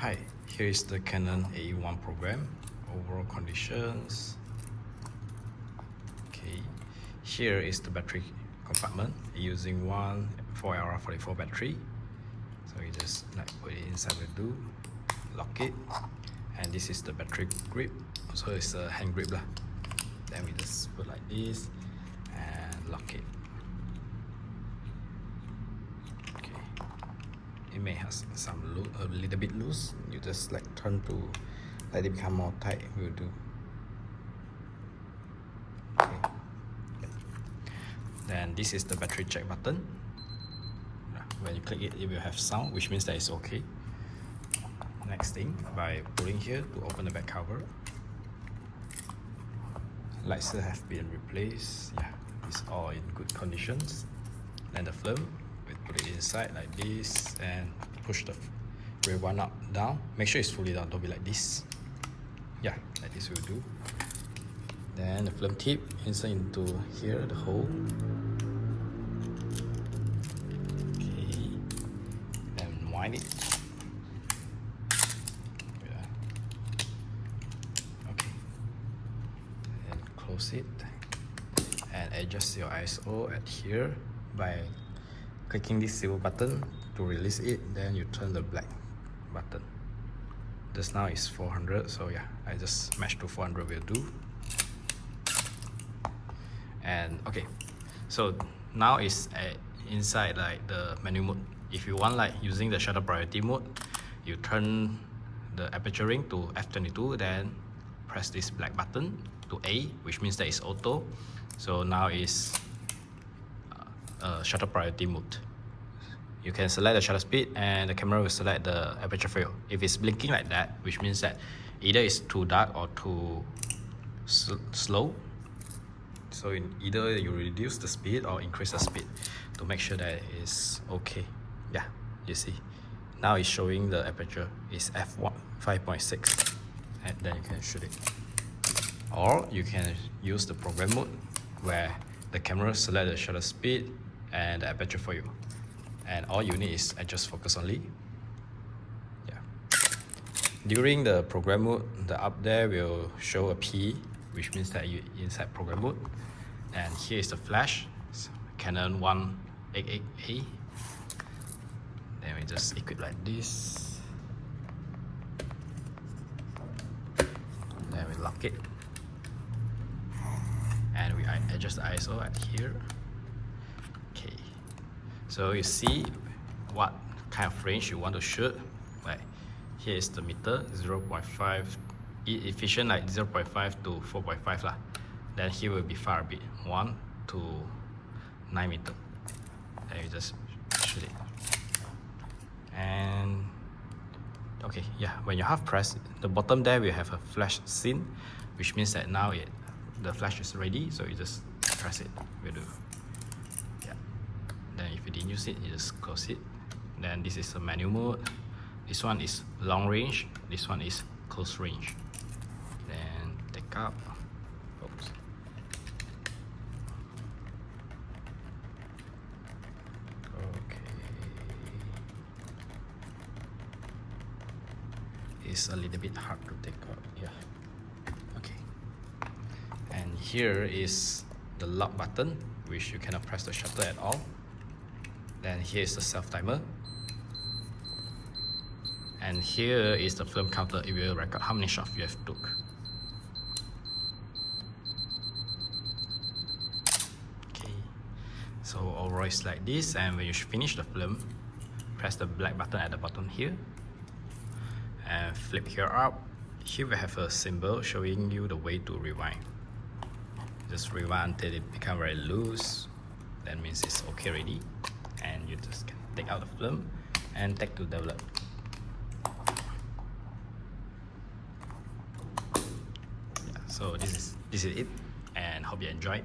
Hi, here is the Canon AE1 program, overall conditions. Okay, here is the battery compartment using one 4LR44 battery. So you just put it inside the do, lock it, and this is the battery grip. So it's a hand grip lah. Then we just put like this and lock it. It may have a little bit loose. You just turn to let it become more tight. Will do. Okay. Then this is the battery check button. When you click it, it will have sound, which means that it's okay. Next thing, by pulling here to open the back cover, lights have been replaced. Yeah, it's all in good conditions. Then the film, we put it inside like this and push the rear one up, down. Make sure it's fully down, don't be like this. Yeah, like this will do. Then the film tip inside into here, the hole. Okay, then wind it. Yeah. Okay, then close it and adjust your ISO at here by clicking this silver button to release it. Then you turn the black button. Just now is 400, so yeah, I just match to 400 will do. And okay, so now is inside the menu mode. If you want using the shutter priority mode, you turn the aperture ring to f22, then press this black button to A, which means that it's auto. So now is shutter priority mode. You can select the shutter speed and the camera will select the aperture field. If it's blinking like that, which means that either it's too dark or too slow. So either you reduce the speed or increase the speed to make sure that it's okay. Yeah, you see. Now it's showing the aperture is f1 5.6, and then you can shoot it. Or you can use the program mode where the camera select the shutter speed and the aperture for you, and all you need is adjust focus only. Yeah. During the program mode, the up there will show a P, which means that you inside program mode. And here is the flash, Canon 188A. Then we just equip like this. Then we lock it, and we adjust the ISO at here. Okay, so you see what kind of range you want to shoot. Right, here is the meter, 0.5, efficient 0.5 to 4.5 lah. Then here will be far a bit, 1 to 9 meter. Then you just shoot it. And okay, yeah, when you have pressed, the bottom there will have a flash scene, which means that now the flash is ready. So you just press it, will do. Yeah. Then if you didn't use it, you just close it. Then this is the manual mode. This one is long range. This one is close range. Then take up. Oops. Okay. It's a little bit hard to take out. Yeah. Okay. And here is the lock button, which you cannot press the shutter at all. Then here is the self timer. And here is the film counter. It will record how many shots you have took. Okay. So overall it's like this, and when you finish the film, press the black button at the bottom here. And flip here up. Here we have a symbol showing you the way to rewind. Just rewind until it becomes very loose. That means it's okay already. And you just can take out the film and take to develop. Yeah, so this is it, and hope you enjoyed.